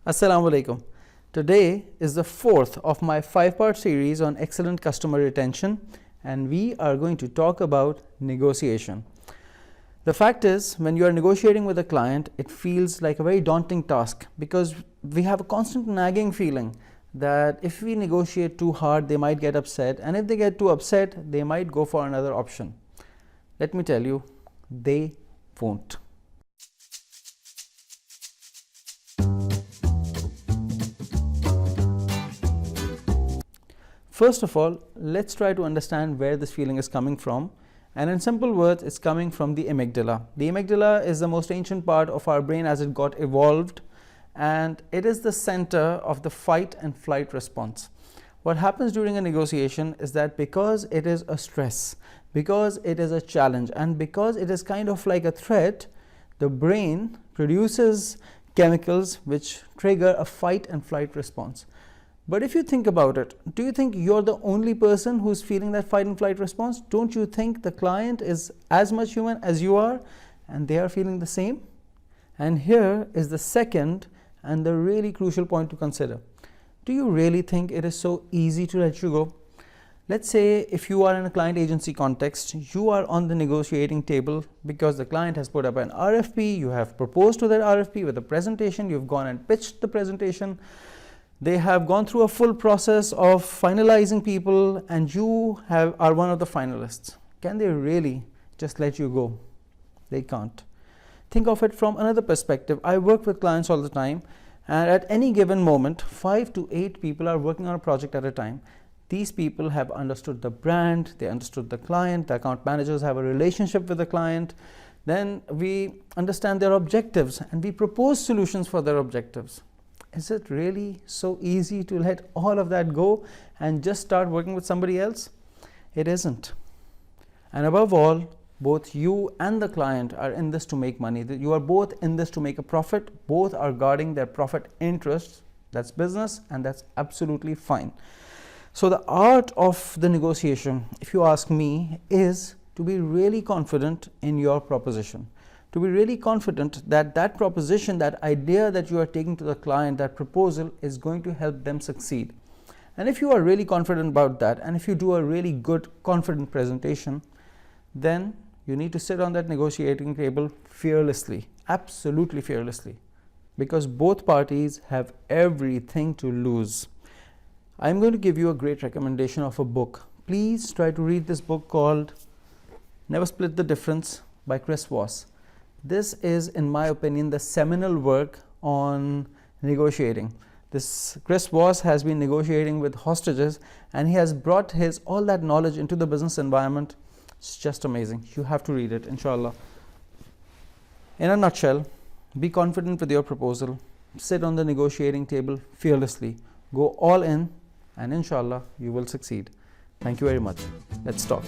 Assalamu alaikum. Today is the fourth of my 5-part series on excellent customer retention, and we are going to talk about negotiation. The fact is, when you are negotiating with a client, it feels like a very daunting task because we have a constant nagging feeling that if we negotiate too hard, they might get upset, and if they get too upset, they might go for another option. Let me tell you, they won't. First of all, let's try to understand where this feeling is coming from. And in simple words, it's coming from the amygdala. The amygdala is the most ancient part of our brain as it got evolved, and it is the center of the fight and flight response. What happens during a negotiation is that because it is a stress, because it is a challenge, and because it is kind of like a threat, the brain produces chemicals which trigger a fight and flight response. But if you think about it, do you think you're the only person who's feeling that fight and flight response? Don't you think the client is as much human as you are and they are feeling the same? And here is the second and the really crucial point to consider. Do you really think it is so easy to let you go? Let's say if you are in a client agency context, you are on the negotiating table because the client has put up an RFP, you have proposed to that RFP with a presentation, you've gone and pitched the presentation. They have gone through a full process of finalizing people, and you are one of the finalists. Can they really just let you go? They can't. Think of it from another perspective. I work with clients all the time, and at any given moment, 5 to 8 people are working on a project at a time. These people have understood the brand, they understood the client, the account managers have a relationship with the client. Then we understand their objectives and we propose solutions for their objectives. Is it really so easy to let all of that go and just start working with somebody else? It isn't. And above all, both you and the client are in this to make money. You are both in this to make a profit. Both are guarding their profit interests. That's business, and that's absolutely fine. So the art of the negotiation, if you ask me, is to be really confident in your proposition. To be really confident that that proposition, that idea that you are taking to the client, that proposal is going to help them succeed. And if you are really confident about that, and if you do a really good, confident presentation, then you need to sit on that negotiating table fearlessly, absolutely fearlessly, because both parties have everything to lose. I'm going to give you a great recommendation of a book. Please try to read this book called Never Split the Difference by Chris Voss. This is, in my opinion, the seminal work on negotiating. This Chris Voss has been negotiating with hostages, and he has brought all that knowledge into the business environment. It's just amazing. You have to read it, inshallah. In a nutshell, be confident with your proposal. Sit on the negotiating table fearlessly. Go all in, and inshallah, you will succeed. Thank you very much. Let's talk.